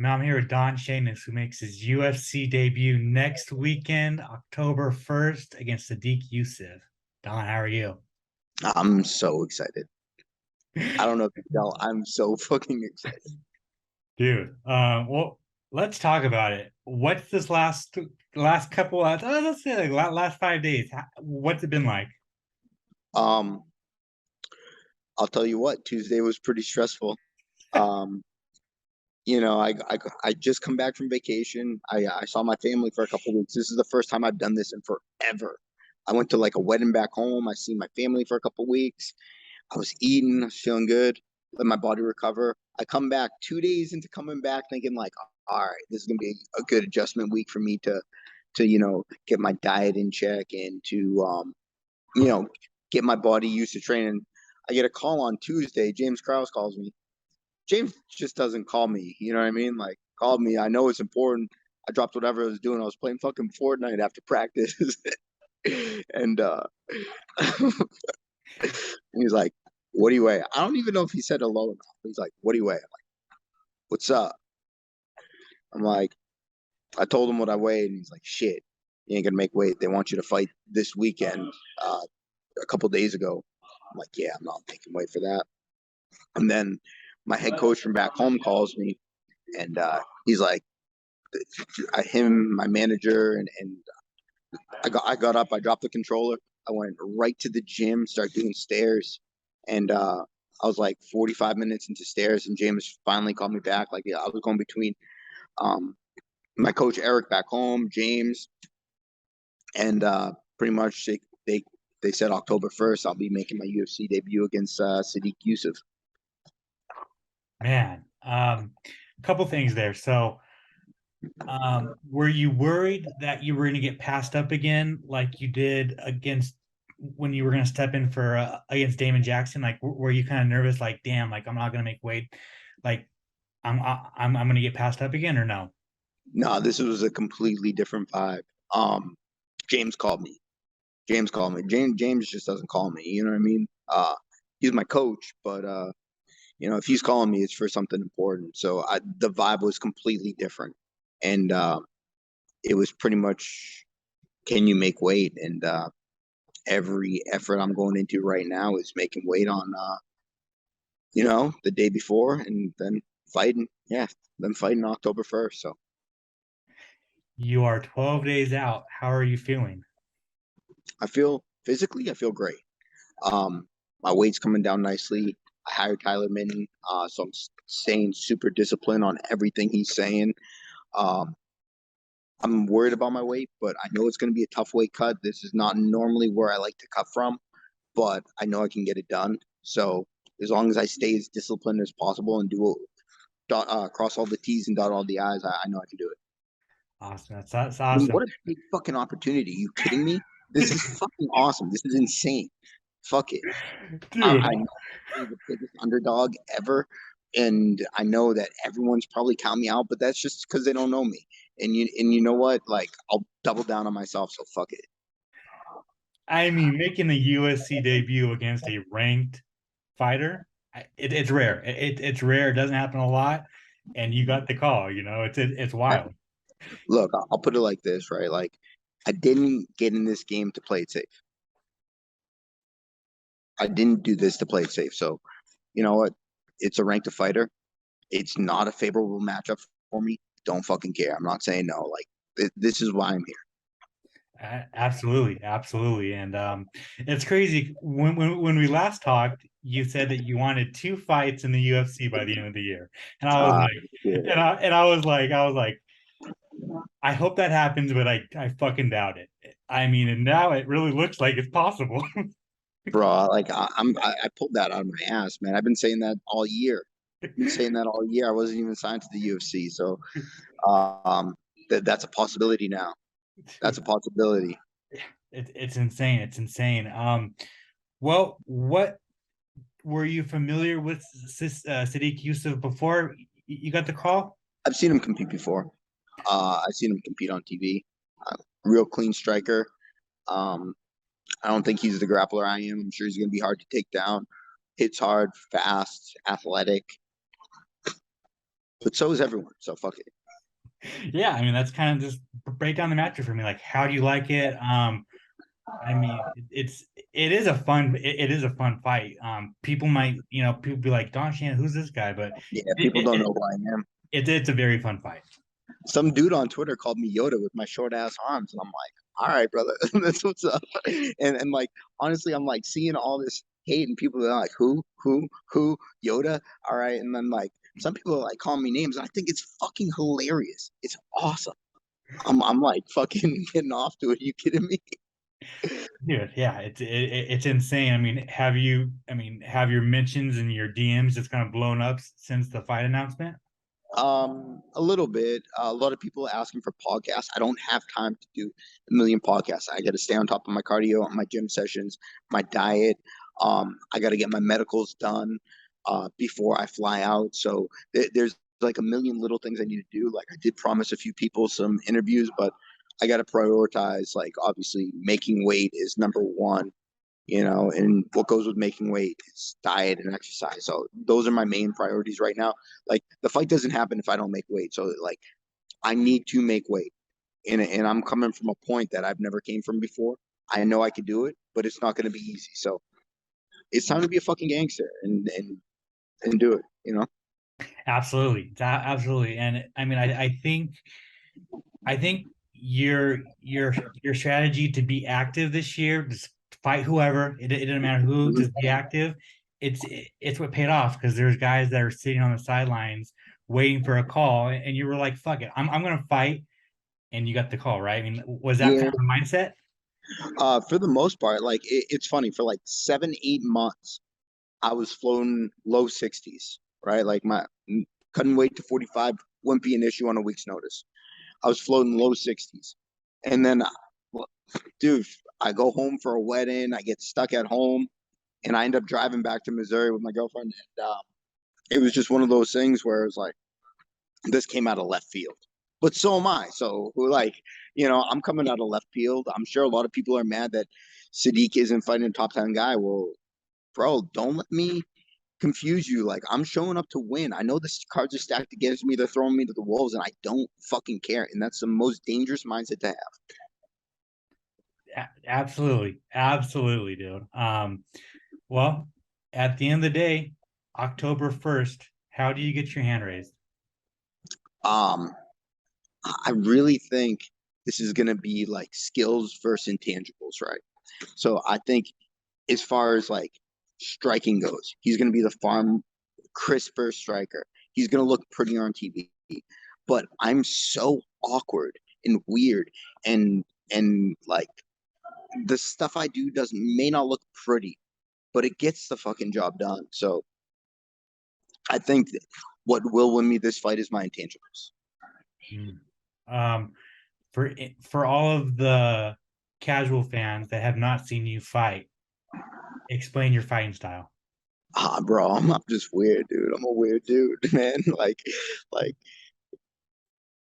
Now I'm here with Don Shainis, who makes his UFC debut next weekend, October 1st, against Sodiq Yusuff. Don, how are you? I'm so excited. I don't know if you can tell. I'm so fucking excited. Dude, well, let's talk about it. What's this last couple of, let's say like last 5 days? What's it been like? Um, I'll tell you what, Tuesday was pretty stressful. Um, I just come back from vacation. I saw my family for a couple of weeks. This is the first time I've done this in forever. I went to like a wedding back home. I seen my family for a couple of weeks. I was eating, I was feeling good, let my body recover. I come back 2 days into coming back thinking like, all right, this is gonna be a good adjustment week for me to get my diet in check and to you know, get my body used to training. I get a call on Tuesday. James Krause calls me. James just doesn't call me. You know what I mean? Like, called me. I know it's important. I dropped whatever I was doing. I was playing fucking Fortnite after practice. and he's like, what do you weigh? I don't even know if he said hello or not. He's like, what do you weigh? I'm like, what's up? I'm like, I told him what I weighed, and he's like, shit, you ain't gonna make weight. They want you to fight this weekend. A couple days ago. I'm like, yeah, I'm not making weight for that. And then my head coach from back home calls me, and he's like, him, my manager, and I got up, I dropped the controller, I went right to the gym, started doing stairs, and I was like 45 minutes into stairs, and James finally called me back. Like, yeah, I was going between um, my coach Eric back home, James, and pretty much they said October 1st I'll be making my UFC debut against Sadiq Yusuff. Man, a couple things there. So, were you worried that you were going to get passed up again, like you did against when you were going to step in for against Damon Jackson? Like, were you kind of nervous? Like, damn, like I'm not going to make weight. Like, I'm going to get passed up again, or no? No, this was a completely different vibe. Um, James called me. James called me. James just doesn't call me. You know what I mean? He's my coach, but if he's calling me, it's for something important. So the vibe was completely different, and it was pretty much, can you make weight? And every effort I'm going into right now is making weight on, the day before, and then fighting. Yeah, then fighting October 1st. So You are 12 days out. How are you feeling? I feel great. My weight's coming down nicely. I hired Tyler Minton, so I'm staying super disciplined on everything he's saying. Um, I'm worried about my weight, but I know it's going to be a tough weight cut. This is not normally where I like to cut from, but I know I can get it done. So as long as I stay as disciplined as possible and cross all the T's and dot all the I's, I know I can do it. Awesome. That's I mean, awesome. what a big fucking opportunity. Are you kidding me? This is fucking awesome. This is insane. Fuck it. Dude, I know I'm the biggest underdog ever, and I know that everyone's probably counting me out, but that's just because they don't know me. And you know what? Like, I'll double down on myself. So fuck it. I mean, making a USC debut against a ranked fighter, it's rare. It's rare. It doesn't happen a lot, and you got the call. It's wild. Look, I'll put it like this, right? Like, I didn't get in this game to play it safe. I didn't do this to play it safe. So, you know what? It's a ranked fighter. It's not a favorable matchup for me. Don't fucking care. I'm not saying no. Like, this is why I'm here. Absolutely, absolutely, and it's crazy. When we last talked, you said that you wanted two fights in the UFC by the end of the year, and I was Uh, like, and I was like, I hope that happens, but I fucking doubt it. I mean, and now it really looks like it's possible. bro, like I pulled that out of my ass, man. I've been saying that all year. I've been saying that all year. I wasn't even signed to the UFC, so um, that's a possibility now. That's a possibility. It's insane. It's insane. Well, what were you familiar with Sadiq Yusuff before you got the call? I've seen him compete before. I've seen him compete on TV. Real clean striker. Um, I don't think he's the grappler I am. I'm sure he's going to be hard to take down. Hits hard, fast, athletic. but so is everyone. So fuck it. Yeah, I mean that's kind of just break down the matchup for me. Like, how do you like it? I mean, it is a fun it is a fun fight. People might people be like, Don Shan, who's this guy? But Yeah, it, people it, don't it, know who I am. it's a very fun fight. Some dude on Twitter called me Yoda with my short ass arms, and I'm like, all right, brother, that's what's up. And like honestly, I'm like seeing all this hate and people are like, who, Yoda? All right, and then like some people are like calling me names, and I think it's fucking hilarious. It's awesome. I'm like fucking getting off to it. Are you kidding me? Dude, yeah, it's insane. Have your mentions and your DMs just kind of blown up since the fight announcement? A little bit. A lot of people asking for podcasts. I don't have time to do a million podcasts. I got to stay on top of my cardio, on my gym sessions, my diet. I got to get my medicals done before I fly out. So there's like a million little things I need to do. Like I did promise a few people some interviews, but I got to prioritize. Like obviously, making weight is number one. And what goes with making weight is diet and exercise. So those are my main priorities right now. Like the fight doesn't happen if I don't make weight. So like I need to make weight. And I'm coming from a point that I've never came from before. I know I could do it, but it's not going to be easy. So it's time to be a fucking gangster and do it. Absolutely, absolutely. And I mean, I think your strategy to be active this year, just fight whoever. It doesn't matter who, just be active. It's what paid off because there's guys that are sitting on the sidelines waiting for a call, and you were like, "Fuck it, I'm gonna fight," and you got the call, right? I mean, was that kind Yeah. of the mindset? For the most part, like it's funny for like 7, 8 months, I was floating low 60s, right? Like my cutting weight to 45 wouldn't be an issue on a week's notice. I was floating low 60s. And then, well, dude, I go home for a wedding. I get stuck at home, and I end up driving back to Missouri with my girlfriend. And it was just one of those things where it was like, this came out of left field. But so am I. So, like, I'm coming out of left field. I'm sure a lot of people are mad that Sodiq isn't fighting a top 10 guy. Well, bro, don't let me confuse you. Like, I'm showing up to win. I know the cards are stacked against me. They're throwing me to the wolves, and I don't fucking care. And that's the most dangerous mindset to have. Absolutely, absolutely, dude. Well, at the end of the day, October 1st, how do you get your hand raised? Um, I really think this is gonna be like skills versus intangibles, right? So I think as far as like striking goes, he's gonna be the farm crisper striker. He's gonna look prettier on TV. But I'm so awkward and weird and like the stuff I do doesn't may not look pretty, but it gets the fucking job done. So I think that what will win me this fight is my intangibles. Mm. Um, for all of the casual fans that have not seen you fight, explain your fighting style. Bro, I'm just weird, dude. I'm a weird dude, man. Like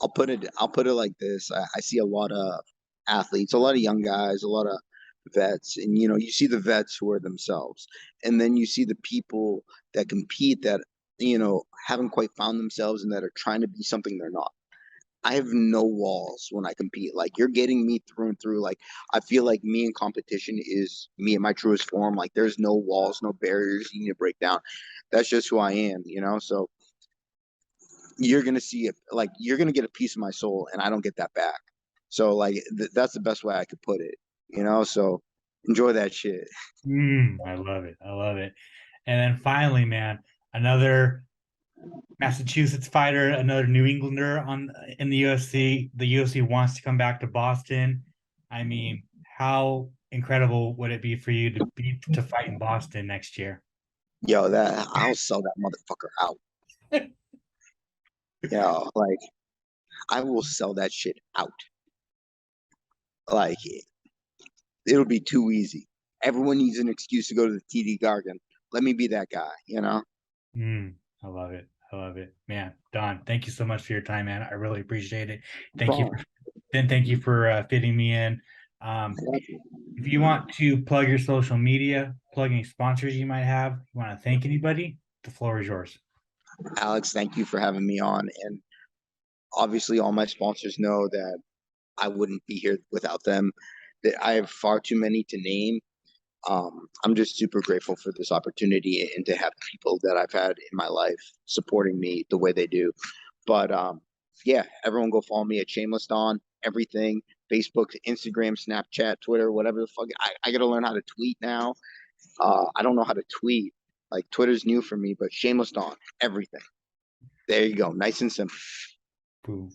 I'll put it like this. I see a lot of athletes, a lot of young guys, a lot of vets, and you see the vets who are themselves, and then you see the people that compete that haven't quite found themselves and that are trying to be something they're not. I have no walls when I compete. Like you're getting me through and through. Like I feel like me in competition is me in my truest form. Like there's no walls, no barriers you need to break down. That's just who I am. So you're gonna see it. Like you're gonna get a piece of my soul, and I don't get that back. So like that's the best way I could put it. So enjoy that shit. I love it. I love it. And then finally, man, another Massachusetts fighter, another New Englander on in the UFC. The UFC wants to come back to Boston. I mean, how incredible would it be for you to fight in Boston next year? Yo, that I'll sell that motherfucker out. Like I will sell that shit out. Like it'll be too easy. Everyone needs an excuse to go to the TD Garden. Let me be that guy. Mm, I love it. I love it, man. Don, thank you so much for your time, man. I really appreciate it. Thank you Bro, for thank you for fitting me in. If you want to plug your social media, plug any sponsors you might have, you want to thank anybody, the floor is yours. Alex, thank you for having me on. And obviously, all my sponsors know that I wouldn't be here without them. That I have far too many to name. I'm just super grateful for this opportunity and to have people that I've had in my life supporting me the way they do. But yeah, everyone go follow me at Shameless Don, everything, Facebook, Instagram, Snapchat, Twitter, whatever the fuck. I got to learn how to tweet now. I don't know how to tweet. Like Twitter's new for me, but Shameless Don, everything. There you go. Nice and simple. Boom.